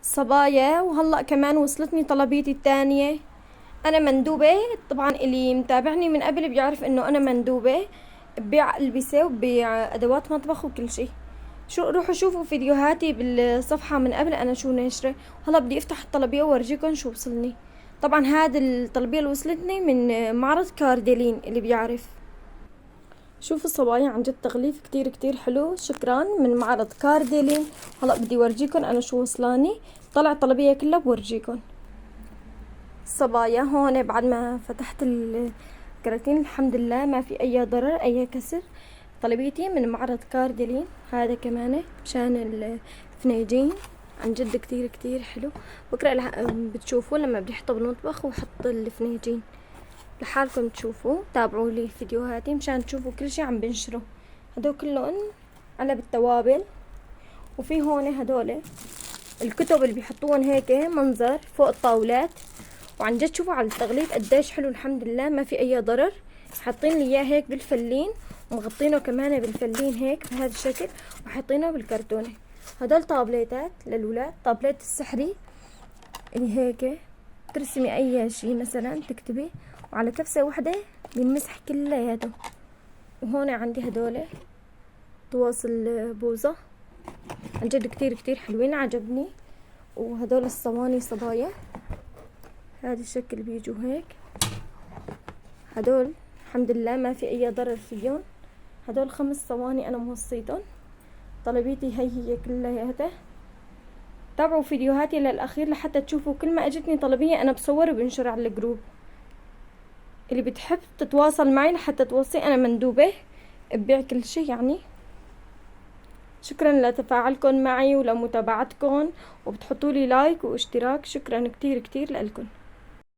صبايا، وهلأ كمان وصلتني طلبيتي الثانية. أنا مندوبة. طبعا اللي متابعني من قبل بيعرف إنه أنا مندوبة، ببيع ألبسة وببيع أدوات مطبخ وكل شي. روحوا شوفوا فيديوهاتي بالصفحة من قبل أنا شو ناشرة. هلا بدي أفتح الطلبية وأورجيكم شو وصلني. طبعا هذا الطلبية اللي وصلتني من معرض كارديلين اللي بيعرف. شوفوا صبايا، عن جد تغليف كتير كتير حلو. شكرا من معرض كارديلين. هلا بدي ورجيكم انا شو وصلاني. طلع طلبية كلها بورجيكم. صبايا هون بعد ما فتحت الكراتين الحمد لله ما في اي ضرر اي كسر. طلبيتي من معرض كارديلين. هذا كمان مشان الفناجين. عن جد كتير كتير حلو. بكرة بتشوفوا لما بدي احطه بالمطبخ وحط الفناجين لحالكم تشوفوا. تابعوا لي فيديوهاتي مشان تشوفوا كل شي عم بنشره. هدول كلهم علب التوابل. وفي هون هدول الكتب اللي بيحطوهم هيك منظر فوق الطاولات. وعن جد شوفوا على التغليف قديش حلو الحمد لله ما في اي ضرر. حاطين لي اياه هيك بالفلين ومغطينه كمان بالفلين هيك بهذا الشكل وحاطينه بالكرتونه. هدول طابليتات للولاد. طابليت السحري اللي هيك ترسمي اي شي مثلا تكتبي وعلى كبسة واحدة بينمسح كلياته. وهون عندي هدول تواصل بوظة. عن جد كتير كتير حلوين عجبني. وهدول الصواني صبايا هذا الشكل بيجوا هيك. هدول الحمد لله ما في اي ضرر فيهم. هدول 5 صواني انا موصيتهم. طلبيتي هي كلياتها. تابعوا فيديوهاتي للاخير لحتى تشوفوا كل ما اجتني طلبية انا بصور وبنشر على الجروب. اللي بتحب تتواصل معي لحتى توصي انا مندوبة ببيع كل شي يعني. شكرا لتفاعلكم معي ولمتابعتكم وبتحطوا لي لايك واشتراك. شكرا كتير كتير لكم.